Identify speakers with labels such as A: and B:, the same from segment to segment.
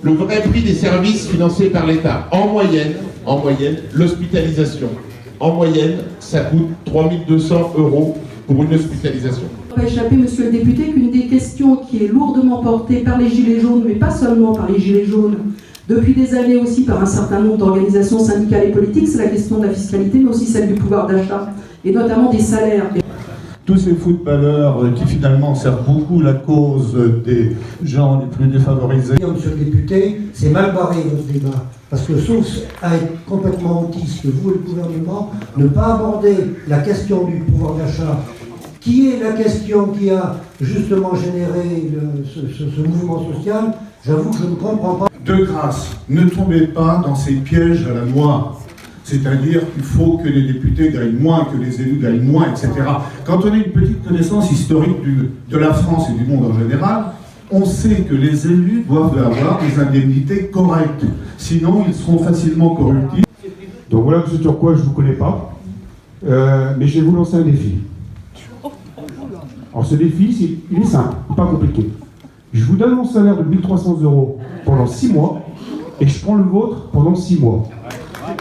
A: le vrai prix des services financés par l'État. En moyenne, l'hospitalisation. En moyenne, ça coûte 3 200 € pour une hospitalisation.
B: Pas échapper, monsieur le député, qu'une des questions qui est lourdement portée par les Gilets jaunes, mais pas seulement par les Gilets jaunes, depuis des années aussi par un certain nombre d'organisations syndicales et politiques, c'est la question de la fiscalité, mais aussi celle du pouvoir d'achat, et notamment des salaires.
C: Tous ces footballeurs qui finalement servent beaucoup la cause des gens les plus défavorisés.
D: Monsieur le député, c'est mal barré notre débat, parce que sauf à être complètement autiste, vous et le gouvernement, ne pas aborder la question du pouvoir d'achat, qui est la question qui a justement généré ce mouvement social, j'avoue que je ne comprends pas.
C: De grâce, ne tombez pas dans ces pièges à la noire. C'est-à-dire qu'il faut que les députés gagnent moins, que les élus gagnent moins, etc. Quand on a une petite connaissance historique de la France et du monde en général, on sait que les élus doivent avoir des indemnités correctes. Sinon, ils seront facilement corruptibles.
E: Donc voilà, M. Turquois, je ne vous connais pas, mais je vais vous lancer un défi. Alors ce défi, il est simple, pas compliqué. Je vous donne mon salaire de 1 300 € pendant 6 mois, et je prends le vôtre pendant 6 mois.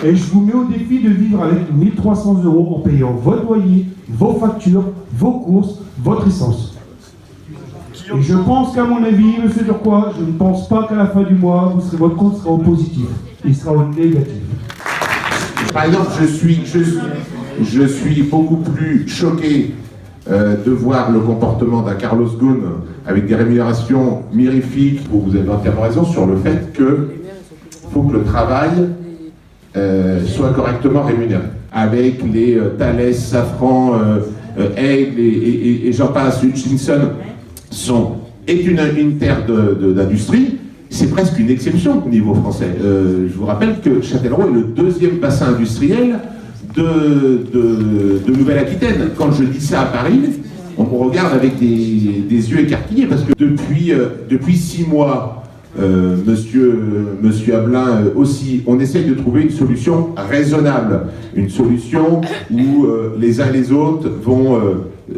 E: Et je vous mets au défi de vivre avec 1 300 € en payant votre loyer, vos factures, vos courses, votre essence. Et je pense qu'à mon avis, M. Turquois, je ne pense pas qu'à la fin du mois, votre compte sera au positif. Il sera au négatif.
A: Par exemple, je suis beaucoup plus choqué de voir le comportement d'un Carlos Ghosn avec des rémunérations mirifiques, où vous avez entièrement raison, sur le fait qu'il faut que le travail soit correctement rémunéré. Avec les Thales, Safran, Aigle et j'en passe, Hutchinson est une terre d'industrie. C'est presque une exception au niveau français. Je vous rappelle que Châtellerault est le 2e bassin industriel de Nouvelle-Aquitaine. Quand je dis ça à Paris, on me regarde avec des yeux écarquillés, parce que depuis 6 mois, Monsieur Abelin aussi, on essaye de trouver une solution raisonnable, une solution où les uns et les autres vont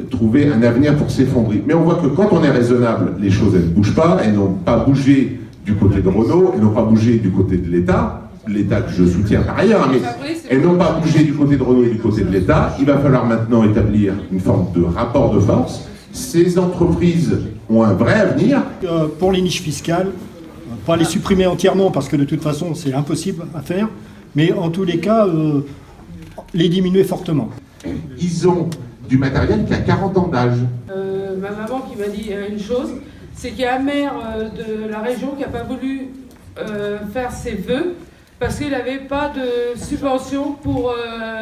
A: trouver un avenir pour s'effondrer. Mais on voit que quand on est raisonnable, les choses elles ne bougent pas, elles n'ont pas bougé du côté de Renault, elles n'ont pas bougé du côté de l'État que je soutiens par ailleurs, mais elles n'ont pas bougé du côté de Renault et du côté de l'État. Il va falloir maintenant établir une forme de rapport de force. Ces entreprises ont un vrai avenir.
F: Pour les niches fiscales, pas les supprimer entièrement parce que de toute façon c'est impossible à faire, mais en tous les cas, les diminuer fortement.
A: Ils ont du matériel qui a 40 ans d'âge.
G: Ma maman qui m'a dit une chose, c'est qu'il y a un maire de la région qui n'a pas voulu faire ses vœux parce qu'il n'avait pas de subvention pour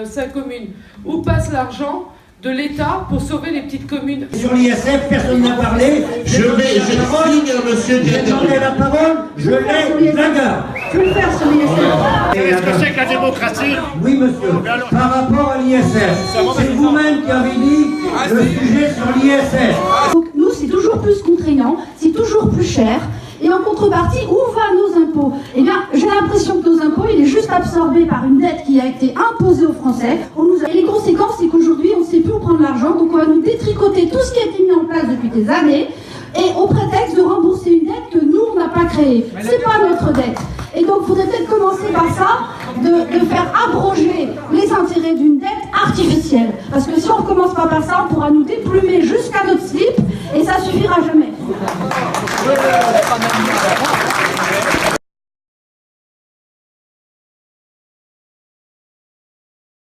G: sa commune. Où passe l'argent de l'État pour sauver les petites communes?
D: Sur l'ISF, personne n'a parlé.
A: Je signe, monsieur
D: J'ai demandé la parole, je l'ai, blagueur.
B: Que faire sur l'ISF?
F: Est-ce que c'est que la démocratie?
D: Oui, monsieur. Par rapport à l'ISF, c'est vous-même qui avez dit le sujet sur l'ISF.
H: Donc nous, c'est toujours plus contraignant, c'est toujours plus cher. Et en contrepartie, où vont nos impôts? Eh bien, j'ai l'impression que nos impôts, il est juste absorbé par une dette qui a été imposée aux Français. Et les conséquences, c'est qu'aujourd'hui, on ne sait plus où prendre l'argent, donc on va nous détricoter tout ce qui a été mis en place depuis des années, et au prétexte de rembourser une dette que nous, on n'a pas créée. C'est pas notre dette. Et donc, il faudrait peut-être commencer par ça, de faire abroger les intérêts d'une dette artificielle. Parce que si on ne commence pas par ça, on pourra nous déplumer jusqu'à notre slip, et ça